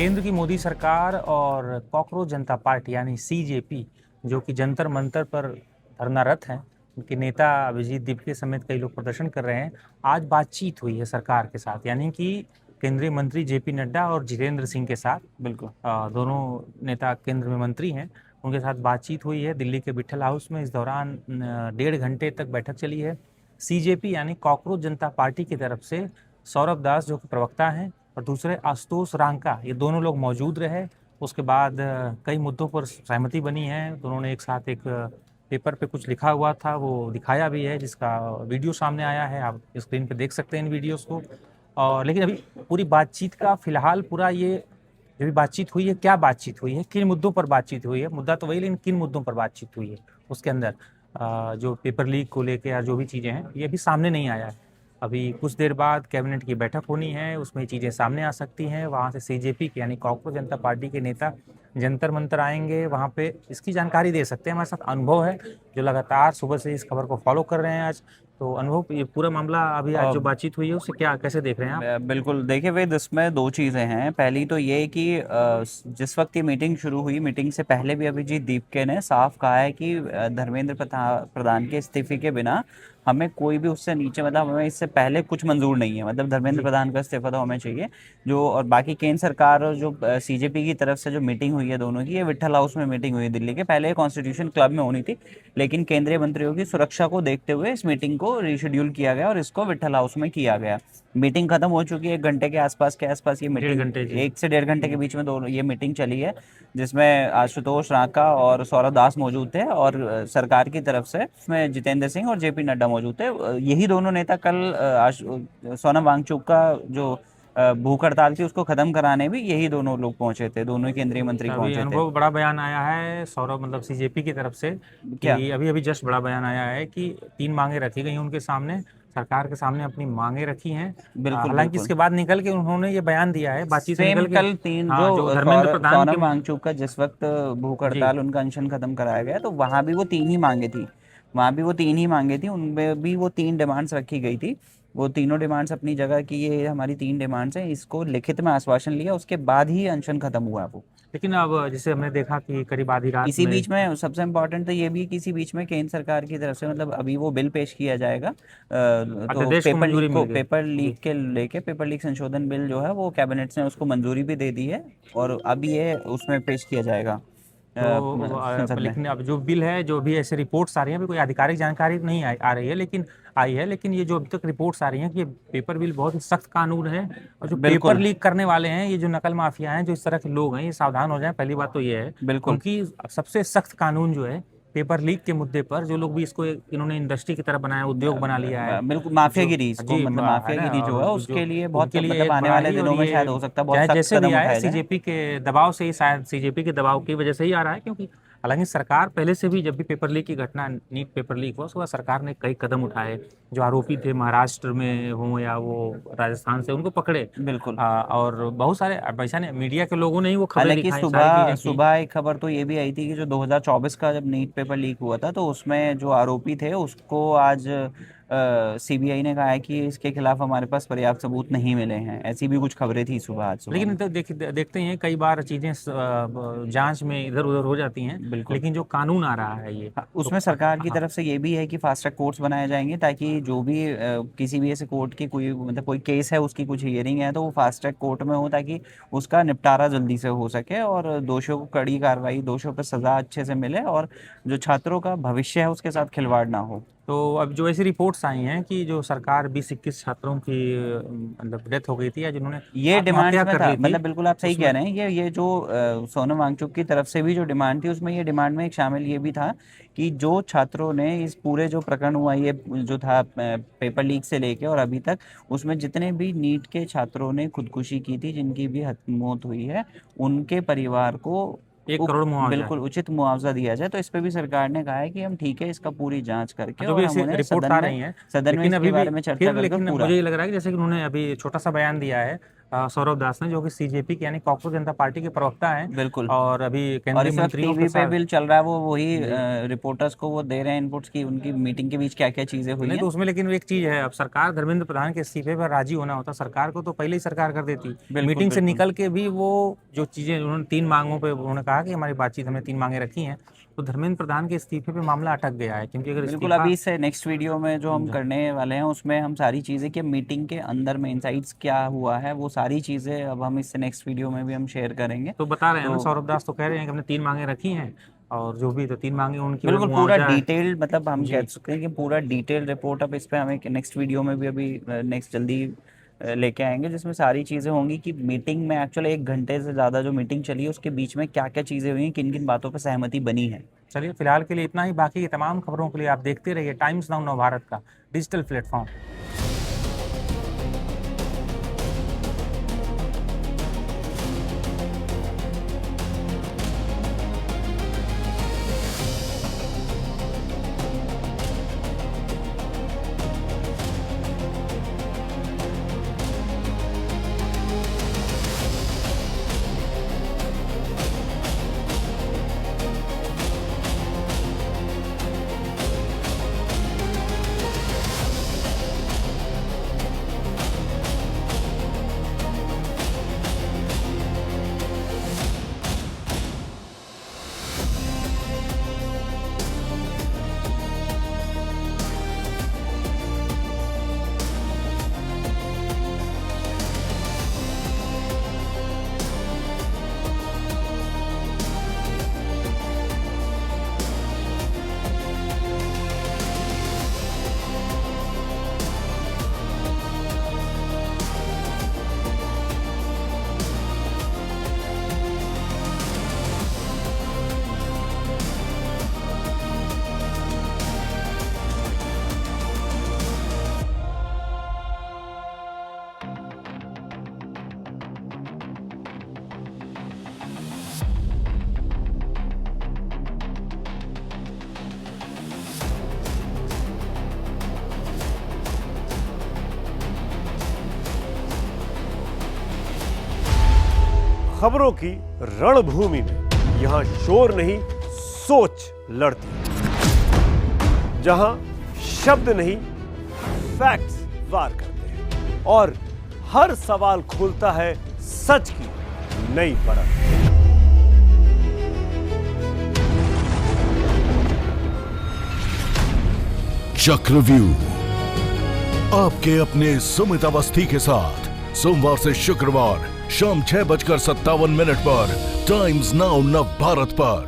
केंद्र की मोदी सरकार और कॉकरोच जनता पार्टी यानी सीजेपी जो कि जंतर मंतर पर धरनारत हैं, उनके नेता अभिजीत दीपके समेत कई लोग प्रदर्शन कर रहे हैं। आज बातचीत हुई है सरकार के साथ, यानी कि केंद्रीय मंत्री जेपी नड्डा और जितेंद्र सिंह के साथ। बिल्कुल। दोनों नेता केंद्र में मंत्री हैं, उनके साथ बातचीत हुई है दिल्ली के बिट्ठल हाउस में। इस दौरान 1.5 घंटे तक बैठक चली है। सीजेपी यानी कॉकरोच जनता पार्टी की तरफ से सौरभ दास जो कि प्रवक्ता हैं और दूसरे आशुतोष रांका, ये दोनों लोग मौजूद रहे। उसके बाद कई मुद्दों पर सहमति बनी है। दोनों ने एक साथ एक पेपर पे कुछ लिखा हुआ था, वो दिखाया भी है, जिसका वीडियो सामने आया है। आप स्क्रीन पे देख सकते हैं इन वीडियोस को। और लेकिन अभी पूरी बातचीत का फिलहाल पूरा ये जो भी बातचीत हुई है, क्या बातचीत हुई है, किन मुद्दों पर बातचीत हुई है, मुद्दा तो वही, लेकिन किन मुद्दों पर बातचीत हुई है उसके अंदर जो पेपर लीक को लेके या जो भी चीज़ें हैं, ये अभी सामने नहीं आया है। अभी कुछ देर बाद कैबिनेट की बैठक होनी है, उसमें चीज़ें सामने आ सकती हैं। वहाँ से सीजेपी के यानी कॉकरोच जनता पार्टी के नेता जंतर मंतर आएंगे, वहाँ पे इसकी जानकारी दे सकते हैं। हमारे साथ अनुभव है जो लगातार सुबह से इस खबर को फॉलो कर रहे हैं आज। तो अनुभव, ये पूरा मामला अभी आज जो बातचीत हुई है उससे क्या कैसे देख रहे हैं आप? बिल्कुल, देखिए वेद, इसमें दो चीज़ें हैं। पहली तो ये कि जिस वक्त ये मीटिंग शुरू हुई, मीटिंग से पहले भी अभिजीत दीपके ने साफ कहा है कि धर्मेंद्र प्रधान के इस्तीफे के बिना हमें कोई भी उससे नीचे, मतलब हमें इससे पहले कुछ मंजूर नहीं है। मतलब धर्मेंद्र जी। प्रधान का इस्तीफा तो हमें चाहिए। जो और बाकी केंद्र सरकार और जो सीजेपी की तरफ से जो मीटिंग हुई है दोनों की, ये विट्ठल हाउस में मीटिंग हुई है दिल्ली के। पहले कॉन्स्टिट्यूशन क्लब में होनी थी, लेकिन केंद्रीय मंत्रियों की सुरक्षा को देखते हुए इस मीटिंग को रीशेड्यूल किया गया और इसको विट्ठल हाउस में किया गया। मीटिंग खत्म हो चुकी है, 1 घंटे के आसपास ये 1.5 घंटे, मीटिंग, जी। 1 से 1.5 घंटे के बीच में दोनों ये मीटिंग चली है, जिसमें आशुतोष रांका और सौरभ दास मौजूद थे और सरकार की तरफ से इसमें जितेंद्र सिंह और जेपी नड्डा मौजूद थे। यही दोनों नेता कल सोनम वांगचुक का जो भूख हड़ताल थी उसको खत्म कराने भी यही दोनों लोग पहुंचे थे, दोनों ही केंद्रीय मंत्री अच्छा, अभी पहुंचे थे। अनुभव, बड़ा बयान आया है सौरभ, मतलब सीजेपी की तरफ से, क्या? कि अभी अभी जस्ट बड़ा बयान आया है कि 3 मांगे रखी गई हैं उनके सामने, सरकार के सामने अपनी मांगे रखी हैं। बिल्कुल हालांकि बिल्कुल। इसके बाद निकल के उन्होंने ये बयान दिया है, बातचीत से सेम निकल के। कल तीन जो हाँ, जो धर्मेंद्र प्रधान के। सोनम वांगचुक का जिस वक्त भूख जी। हड़ताल, उनका अनशन खत्म कराया गया, तो वहां भी वो तीन ही मांगे थी। उनमें भी वो तीन डिमांड्स रखी गई थी। वो तीनों डिमांड्स अपनी जगह की, ये हमारी तीन डिमांड्स हैं, इसको लिखित में आश्वासन लिया, उसके बाद ही अनशन खत्म हुआ वो। लेकिन अब जैसे हमने देखा कि करीब आधी रात इसी में। बीच में सबसे इम्पोर्टेंट तो ये भी है कि इसी बीच में केंद्र सरकार की तरफ से, मतलब अभी वो बिल पेश किया जाएगा, तो अध्यादेश को मंजूरी मिल गई। जी। पेपर लीक संशोधन बिल जो है वो कैबिनेट ने उसको मंजूरी भी दे दी है, और अब ये उसमें पेश किया जाएगा तो संसद में। लेकिन अब जो बिल है, जो भी ऐसे रिपोर्ट्स आ रही हैं, अभी कोई आधिकारिक जानकारी नहीं आ रही है, लेकिन आई है। लेकिन ये जो अभी तक रिपोर्ट्स आ रही हैं कि ये पेपर बिल बहुत ही सख्त कानून है, और जो पेपर बिल्कुल लीक करने वाले हैं, ये जो नकल माफिया हैं, जो इस तरह के लोग हैं, ये सावधान हो जाएं। पहली बात तो ये है, बिल्कुल। क्योंकि सबसे सख्त कानून जो है पेपर लीक के मुद्दे पर, जो लोग भी इसको इन्होंने इंडस्ट्री की तरह बनाया, उद्योग बना लिया है, बिल्कुल, जो माफियागिरी इसको, जी मतलब है ना, माफियागिरी जो है और जो उसके लिए बहुत, उनके लिए मतलब एक आने बड़ा वाले ही, और दिनों में शायद ये हो सकता है बहुत चाहे सख्त जैसे भी कदम आए, उठाए जाए। सीजेपी के दबाव से ही, शायद सीजेपी के दबाव की वजह से ही आ रहा है। क्योंकि हालांकि सरकार पहले से भी, जब भी पेपर लीक की घटना, नीट पेपर लीक हुआ, उसके बाद सरकार ने कई कदम उठाए। जो आरोपी थे महाराष्ट्र में हों या वो राजस्थान से, उनको पकड़े। बिल्कुल। और बहुत सारे, अब ऐसा नहीं, मीडिया के लोगों ने ही वो खबरें हालांकि दिखाई, सारी सुबह चीजें की। सुबह एक खबर तो ये भी आई थी कि जो 2024 का जब नीट पेपर लीक हुआ था, तो उसमें जो आरोपी थे उसको आज सीबीआई ने कहा है कि इसके खिलाफ हमारे पास पर्याप्त सबूत नहीं मिले हैं। ऐसी भी कुछ खबरें थी सुबह, आज सुबह लेकिन में। तो देखते हैं, कई बार चीजें जांच में इधर उधर हो जाती हैं। बिल्कुल। लेकिन जो कानून आ रहा है ये, हाँ, तो उसमें सरकार की हाँ। तरफ से ये भी है कि फास्ट ट्रैक कोर्ट्स बनाए जाएंगे, ताकि जो भी किसी भी ऐसे कोर्ट की कोई, मतलब कोई केस है, उसकी कुछ हियरिंग है, तो वो फास्ट ट्रैक कोर्ट में हो, ताकि उसका निपटारा जल्दी से हो सके और दोषियों को कड़ी कार्रवाई, दोषियों पर सजा अच्छे से मिले, और जो छात्रों का भविष्य है उसके साथ खिलवाड़ ना हो। तो अब जो ऐसी रिपोर्ट्स आई हैं कि जो सरकार 20-21 छात्रों की मतलब डेथ हो गई थी, या जिन्होंने ये डिमांड्स आत्महत्या में कर था, ली थी, मतलब बिल्कुल आप सही उसमें। कह रहे हैं। ये जो सोनम वांगचुक की तरफ से भी जो डिमांड थी, उसमें ये डिमांड में एक शामिल ये भी था कि जो छात्रों ने इस पूरे जो प्रकरण हुआ, ये जो था पेपर लीक से लेके और अभी तक, उसमें जितने भी नीट के छात्रों ने खुदकुशी की थी, जिनकी भी मौत हुई है, उनके परिवार को 1 करोड़ मुआवजा। बिल्कुल उचित मुआवजा दिया जाए। तो इस पे भी सरकार ने कहा है कि हम ठीक है, इसका पूरी जांच करके, जो भी और हम ऐसी उन्हें रिपोर्ट्स आ रही हैं, सदन में लेकिन इसके अभी भी बारे में चर्चा फिर, करके लेकिन पूरा। मुझे ये लग रहा है कि जैसे कि उन्होंने अभी छोटा सा बयान दिया है, सौरभ दास ने, जो कि सीजेपी के यानी कॉकरोच जनता पार्टी के प्रवक्ता हैं बिल्कुल। और अभी और केंद्रीय इस वक्त मंत्रियों के टीवी पे साथ। भी चल रहा है, वो वही रिपोर्टर्स को वो दे रहे हैं इनपुट्स की उनकी मीटिंग के बीच क्या क्या चीजें हुई नहीं तो हैं। उसमें लेकिन एक चीज है, अब सरकार धर्मेंद्र प्रधान के इस्तीफे पर राजी होना होता, सरकार को तो पहले ही सरकार कर देती। बिल्कुल मीटिंग से बिल्कुल निकल के भी वो जो चीजें उन्होंने 3 मांगों पे उन्होंने कहा कि हमारी बातचीत, हमने 3 मांगे रखी हैं, तो धर्मेंद्र प्रधान के इस्तीफे पे मामला अटक गया है, क्योंकि अगर बिल्कुल। इस्तीफा अभी से नेक्स्ट वीडियो में जो हम करने वाले हैं उसमें हम सारी चीज़ें कि मीटिंग के अंदर में इनसाइट्स क्या हुआ है वो सारी चीज़ें अब हम इससे नेक्स्ट वीडियो में भी हम शेयर करेंगे। तो बता रहे हैं ना, तो सौरभ दास तो कह रहे हैं कि हमने 3 मांगे रखी हैं और जो भी तो 3 मांगे उनकी बिल्कुल पूरा मुआवजा है। डिटेल, मतलब हम जी कह सकते हैं कि पूरा डिटेल रिपोर्ट अब इस पे हमें नेक्स्ट वीडियो में भी अभी नेक्स्ट जल्दी लेके आएंगे, जिसमें सारी चीज़ें होंगी कि मीटिंग में एक्चुअली 1 घंटे से ज़्यादा जो मीटिंग चली है उसके बीच में क्या क्या चीज़ें हुई हैं, किन किन बातों पर सहमति बनी है। चलिए फिलहाल के लिए इतना ही, बाकी की तमाम खबरों के लिए आप देखते रहिए टाइम्स नाउ नव भारत का डिजिटल प्लेटफॉर्म। खबरों की रणभूमि में यहां शोर नहीं, सोच लड़ती है। जहां शब्द नहीं, फैक्ट्स वार करते हैं और हर सवाल खोलता है सच की नई परत। चक्रव्यूह आपके अपने सुमित अवस्थी के साथ सोमवार से शुक्रवार शाम 6:57 पर टाइम्स नाउ नव भारत पर।